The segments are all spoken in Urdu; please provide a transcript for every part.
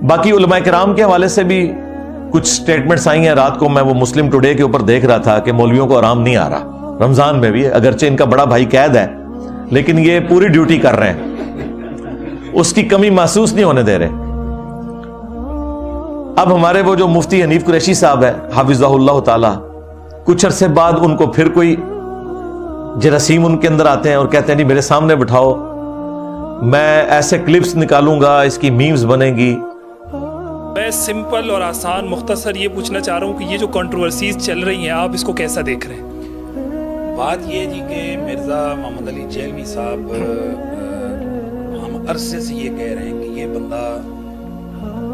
باقی علماء کرام کے حوالے سے بھی کچھ سٹیٹمنٹس آئی ہیں. رات کو میں وہ مسلم ٹوڈے کے اوپر دیکھ رہا تھا کہ مولویوں کو آرام نہیں آ رہا رمضان میں بھی, اگرچہ ان کا بڑا بھائی قید ہے لیکن یہ پوری ڈیوٹی کر رہے ہیں, اس کی کمی محسوس نہیں ہونے دے رہے. اب ہمارے وہ جو مفتی حنیف قریشی صاحب ہے حافظہ اللہ تعالی, کچھ عرصے بعد ان کو پھر کوئی جراثیم ان کے اندر آتے ہیں اور کہتے ہیں نہیں میرے سامنے بٹھاؤ, میں ایسے کلپس نکالوں گا, اس کی میمز بنے گی. میں سمپل اور آسان مختصر یہ پوچھنا چاہ رہا ہوں کہ یہ جو کنٹروورسیز چل رہی ہیں آپ اس کو کیسا دیکھ رہے ہیں؟ بات یہ جی کہ مرزا محمد علی جیلوی صاحب ہم عرصے سے یہ کہہ رہے ہیں کہ یہ بندہ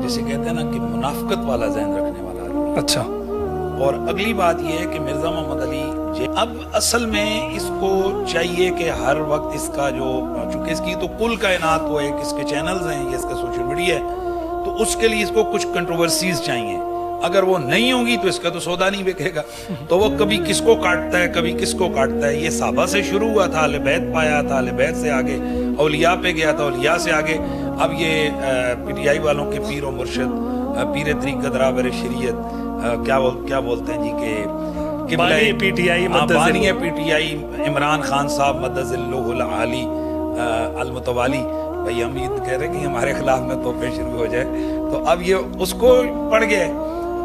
جسے کہتے ہیں نا کہ منافقت والا ذہن رکھنے والا آدمی. اچھا. اور اگلی بات یہ ہے کہ مرزا محمد علی اب اصل میں اس کو چاہیے کہ ہر وقت اس کا جو چونکہ اس کی تو کل کائنات وہ ہے کہ اس کے چینلز ہیں, یہ اس کا سوشل میڈیا ہے, تو اس کے لیے اس کو کچھ کنٹروورسیز چاہیے. اگر وہ نہیں ہوں گی تو اس کا تو سودا نہیں بکے گا. تو وہ کبھی کس کو کاٹتا ہے کبھی کس کو کاٹتا ہے. یہ صحابہ سے شروع ہوا تھا, اہل بیت پایا تھا, اہل بیت سے آگے اولیاء پہ گیا تھا, اولیاء سے آگے اب یہ پی ٹی آئی والوں کے پیر و مرشد, پیر طریقت رابر شریعت, کیا بولتے ہیں جی کہ بانی پی ٹی آئی بانی P T I Imran Khan صاحب مدد اللہ العالی المتوالی. بھائی ہم یہ کہہ رہے ہیں کہ ہمارے خلاف میں توپیں شروع ہو جائے, تو اب یہ اس کو پڑ گئے.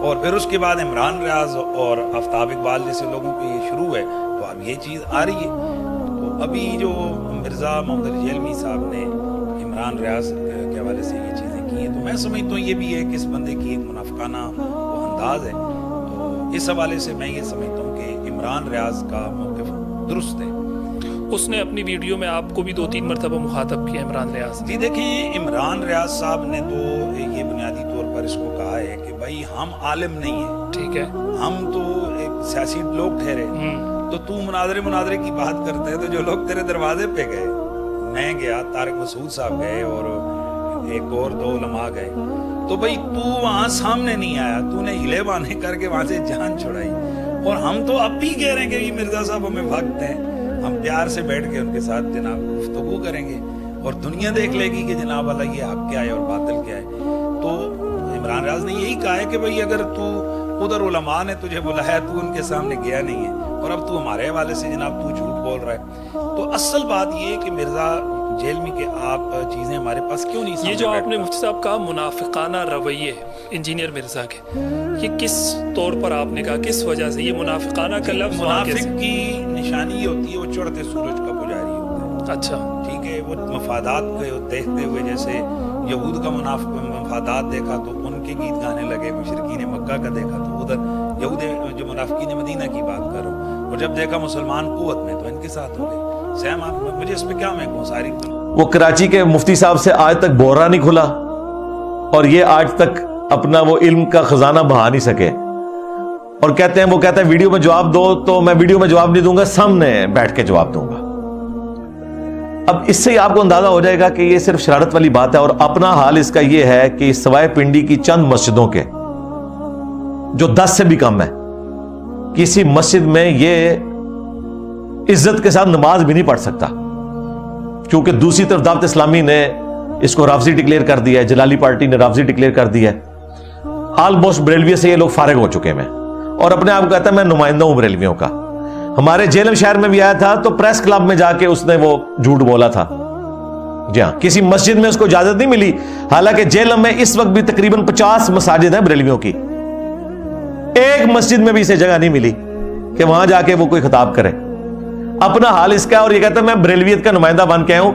اور پھر اس کے بعد عمران ریاض اور آفتاب اقبال جیسے لوگوں پہ یہ شروع ہے, تو اب یہ چیز آ رہی ہے. تو ابھی جو مرزا محمد علی جیلوی صاحب نے عمران ریاض کے حوالے سے یہ چیزیں کی ہیں, تو میں سمجھتا ہوں یہ بھی ہے کہ اس بندے کی ایک منافقانہ وہ انداز ہے. تو اس حوالے سے میں یہ سمجھتا ہوں کہ عمران ریاض کا موقف درست ہے. اس نے اپنی ویڈیو میں آپ کو بھی 2-3 مرتبہ مخاطب کیا عمران ریاض. جی دیکھیں, عمران ریاض صاحب نے تو یہ بنیادی طور پر اس کو کہا ہے کہ بھائی ہم عالم نہیں ہیں, ٹھیک ہے, ہم تو ایک سیاسی لوگ ٹھہرے, تو مناظرے کی بات کرتے ہیں. تو جو لوگ تیرے دروازے پہ گئے, میں گیا, طارق مسعود صاحب گئے اور ایک اور 2 علماء گئے, تو بھائی تو وہاں سامنے نہیں آیا, تو نے ہلے بانے کر کے وہاں سے جان چھڑائی. اور ہم تو اب بھی کہہ رہے ہیں کہ یہ مرزا صاحب ہمیں بھاگتے ہیں, ہم پیار سے بیٹھ کے ان کے ساتھ جناب گفتگو کریں گے اور دنیا دیکھ لے گی کہ جناب والا یہ حق کیا ہے اور باطل کیا ہے. تو عمران ریاض نے یہی کہا ہے کہ بھئی اگر تو ادھر علماء نے تجھے بلایا, تو ان کے سامنے گیا نہیں ہے, اور اب تو ہمارے حوالے سے جناب تو جھوٹ بول رہا ہے. تو اصل بات یہ ہے کہ مرزا جیلوی کے آپ چیزیں ہمارے پاس کیوں نہیں سامنے یہ جو آپ نے مفتی صاحب کہا منافقانہ رویے انجینئر مرزا کے, یہ کس طور پر آپ نے کہا, کس وجہ سے یہ منافقانہ کا لفظ؟ منافق کی نشانی یہ ہوتی ہے وہ چڑھتے سورج کا پجاری ہوتا ہے. اچھا, ٹھیک ہے, وہ مفادات کو دیکھتے ہوئے, جیسے یہود کا مفادات دیکھا تو ان کے گیت گانے لگے, مشرکین مکہ کا دیکھا تو ادھر یہود جو منافقین مدینہ کی بات کر رہا ہوں, اور جب دیکھا مسلمان قوت میں تو ان کے ساتھ ہو گئے. سیم آپ مجھے اس پہ کیا میں کہوں, ساری وہ کراچی کے مفتی صاحب سے آج تک بورا نہیں کھلا اور یہ آج تک اپنا وہ علم کا خزانہ بہا نہیں سکے, اور کہتے ہیں وہ کہتا ہے ویڈیو میں جواب دو, تو میں ویڈیو میں جواب نہیں دوں گا, سامنے بیٹھ کے جواب دوں گا. اب اس سے آپ کو اندازہ ہو جائے گا کہ یہ صرف شرارت والی بات ہے. اور اپنا حال اس کا یہ ہے کہ سوائے پنڈی کی چند مسجدوں کے جو 10 سے بھی کم ہے, کسی مسجد میں یہ عزت کے ساتھ نماز بھی نہیں پڑھ سکتا, کیونکہ دوسری طرف دعوت اسلامی نے اس کو رافضی ڈکلیئر کر دیا ہے, جلالی پارٹی نے رافضی ڈکلیئر کر دیا ہے. آلموسٹ بریلوی سے یہ لوگ فارغ ہو چکے ہیں, اور اپنے آپ کو کہتا ہے میں نمائندہ ہوں بریلویوں کا. ہمارے جیلم شہر میں بھی آیا تھا تو پریس کلب میں جا کے اس نے وہ جھوٹ بولا تھا. جی ہاں, کسی مسجد میں اس کو اجازت نہیں ملی, حالانکہ جیلم میں اس وقت بھی تقریباً 50 مساجد ہیں بریلویوں کی, ایک مسجد میں بھی اسے جگہ نہیں ملی کہ وہاں جا کے وہ کوئی خطاب کرے. اپنا حال اس کا ہے, اور یہ کہتا ہے میں بریلویت کا نمائندہ بن کے ہوں,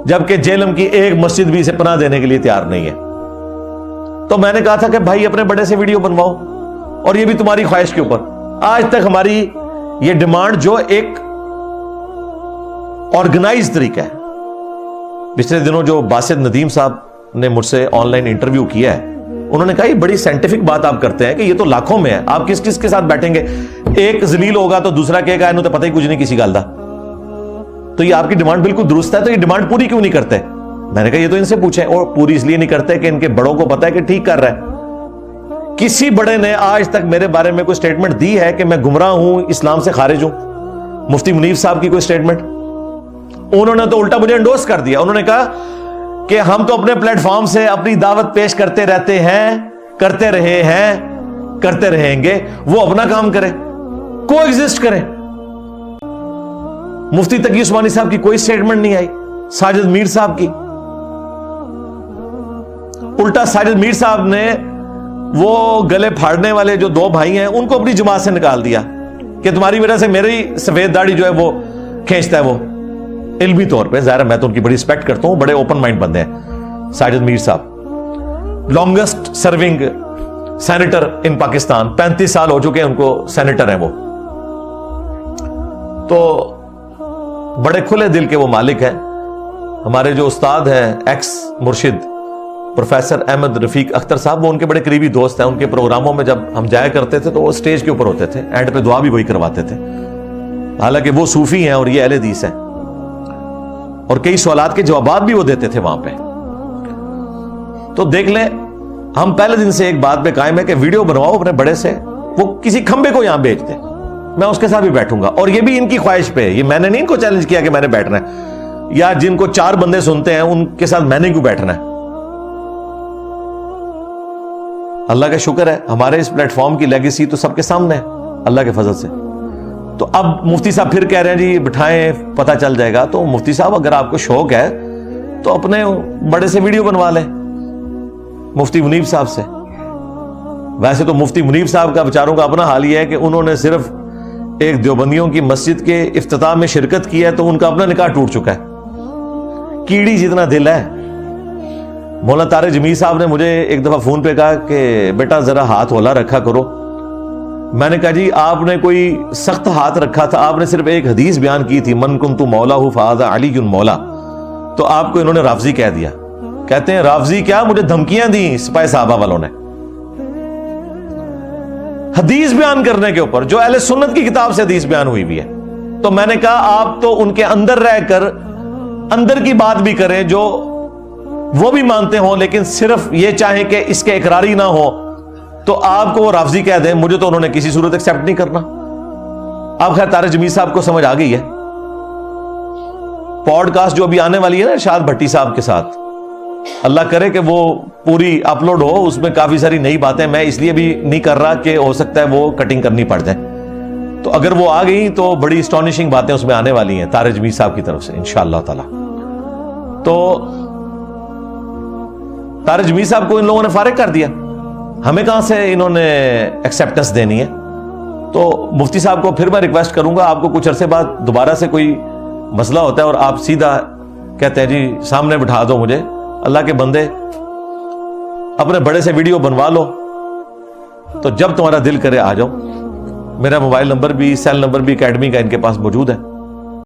جبکہ جیلم کی ایک مسجد بھی اسے پناہ دینے کے لیے تیار نہیں ہے. تو میں نے کہا تھا کہ بھائی اپنے بڑے سے ویڈیو بنواؤ, اور یہ بھی تمہاری خواہش کے اوپر. آج تک ہماری یہ ڈیمانڈ جو ایک آرگنائز طریقہ ہے, پچھلے دنوں جو باسط ندیم صاحب نے مجھ سے آن لائن انٹرویو کیا ہے, انہوں نے کہا یہ بڑی سائنٹیفک بات آپ کرتے ہیں کہ یہ تو لاکھوں میں ہے, آپ کس کس کے ساتھ بیٹھیں گے, ایک ذلیل ہوگا تو دوسرا کہے گا انہوں تو پتہ ہی کچھ نہیں کسی گل دا. تو یہ آپ کی ڈیمانڈ بالکل درست ہے, تو یہ ڈیمانڈ پوری کیوں نہیں کرتے؟ میں نے کہا یہ تو ان سے پوچھیں, اور پوری اس لیے نہیں کرتے کہ ان کے بڑوں کو پتا ہے کہ ٹھیک کر رہا ہے. کسی بڑے نے آج تک میرے بارے میں کوئی سٹیٹمنٹ دی ہے کہ میں گمراہ ہوں, اسلام سے خارج ہوں؟ مفتی منیف صاحب کی کوئی سٹیٹمنٹ؟ انہوں نے تو الٹا مجھے انڈورس کر دیا. انہوں نے کہا کہ ہم تو اپنے پلیٹ فارم سے اپنی دعوت پیش کرتے رہتے ہیں، کرتے رہے ہیں، کرتے رہیں گے، وہ اپنا کام کرے، کو ایگزسٹ کریں۔ مفتی تقی عثمانی صاحب کی کوئی سٹیٹمنٹ نہیں آئی، ساجد میر صاحب کی، الٹا ساجد میر صاحب نے وہ گلے پھاڑنے والے جو دو بھائی ہیں ان کو اپنی جماعت سے نکال دیا کہ تمہاری وجہ سے میری سفید داڑھی جو ہے وہ کھینچتا ہے وہ، علمی طور پہ ظاہر ہے میں تو ان کی بڑی رسپیکٹ کرتا ہوں، بڑے اوپن مائنڈ بندے ہیں ساجد میر صاحب، لانگسٹ سرونگ سینیٹر ان پاکستان، 35 سال ہو چکے ہیں ان کو سینیٹر ہیں وہ، تو بڑے کھلے دل کے وہ مالک ہیں۔ ہمارے جو استاد ہیں ایکس مرشد پروفیسر احمد رفیق اختر صاحب، وہ ان کے بڑے قریبی دوست ہیں، ان کے پروگراموں میں جب ہم جایا کرتے تھے تو وہ سٹیج کے اوپر ہوتے تھے، اینڈ پہ دعا بھی وہی کرواتے تھے، حالانکہ وہ صوفی ہیں اور یہ اہل حدیث ہیں، اور کئی سوالات کے جوابات بھی وہ دیتے تھے وہاں پہ۔ تو دیکھ لیں ہم پہلے دن سے ایک بات پہ قائم ہے کہ ویڈیو بنواؤ اپنے بڑے سے، وہ کسی کھمبے کو یہاں بیچ دے، میں اس کے ساتھ بھی بیٹھوں گا، اور یہ بھی ان کی خواہش پہ، یہ میں نے نہیں ان کو چیلنج کیا کہ میں نے بیٹھنا ہے، یا جن کو 4 بندے سنتے ہیں ان کے ساتھ میں نے کیوں بیٹھنا ہے۔ اللہ کا شکر ہے ہمارے اس پلیٹ فارم کی لیگیسی تو سب کے سامنے ہے اللہ کے فضل سے۔ تو اب مفتی صاحب پھر کہہ رہے ہیں جی بٹھائیں پتہ چل جائے گا، تو مفتی صاحب اگر آپ کو شوق ہے تو اپنے بڑے سے ویڈیو بنوا لیں مفتی منیب صاحب سے۔ ویسے تو مفتی منیب صاحب کا بیچاروں کا اپنا حال یہ ہے کہ انہوں نے صرف ایک دیوبندیوں کی مسجد کے افتتاح میں شرکت کی ہے تو ان کا اپنا نکاح ٹوٹ چکا ہے، کیڑی جتنا دل ہے۔ مولانا طارق جمیل صاحب نے مجھے ایک دفعہ فون پہ کہا کہ بیٹا ذرا ہاتھ ہولا رکھا کرو، میں نے کہا جی آپ نے کوئی سخت ہاتھ رکھا تھا، آپ نے صرف ایک حدیث بیان کی تھی من کنت مولا فہذا علی مولا، تو آپ کو انہوں نے رافضی کہہ دیا۔ کہتے ہیں رافضی کیا، مجھے دھمکیاں دی سپاہی صحابہ والوں نے حدیث بیان کرنے کے اوپر جو اہل سنت کی کتاب سے حدیث بیان ہوئی بھی ہے۔ تو میں نے کہا آپ تو ان کے اندر رہ کر اندر کی بات بھی کریں جو وہ بھی مانتے ہوں، لیکن صرف یہ چاہیں کہ اس کے اقراری نہ ہو تو آپ کو وہ رافضی کہہ دیں، مجھے تو انہوں نے کسی صورت ایکسیپٹ نہیں کرنا۔ اب خیر طارق جمیل صاحب کو سمجھ آ گئی ہے، پوڈ کاسٹ جو ابھی آنے والی ہے نا ارشاد بھٹی صاحب کے ساتھ، اللہ کرے کہ وہ پوری اپلوڈ ہو، اس میں کافی ساری نئی باتیں میں اس لیے بھی نہیں کر رہا کہ ہو سکتا ہے وہ کٹنگ کرنی پڑ جائے، تو اگر وہ آ گئی تو بڑی اسٹانشنگ باتیں اس میں آنے والی ہیں طارق جمیل صاحب کی طرف سے انشاءاللہ تعالی۔ تو طارق جمیل صاحب کو ان لوگوں نے فارغ کر دیا، ہمیں کہاں سے انہوں نے ایکسیپٹنس دینی ہے۔ تو مفتی صاحب کو پھر میں ریکویسٹ کروں گا، آپ کو کچھ عرصے بعد دوبارہ سے کوئی مسئلہ ہوتا ہے اور آپ سیدھا کہتے ہیں جی سامنے بٹھا دو مجھے، اللہ کے بندے اپنے بڑے سے ویڈیو بنوا لو، تو جب تمہارا دل کرے آ جاؤ، میرا موبائل نمبر بھی سیل نمبر بھی اکیڈمی کا ان کے پاس موجود ہے،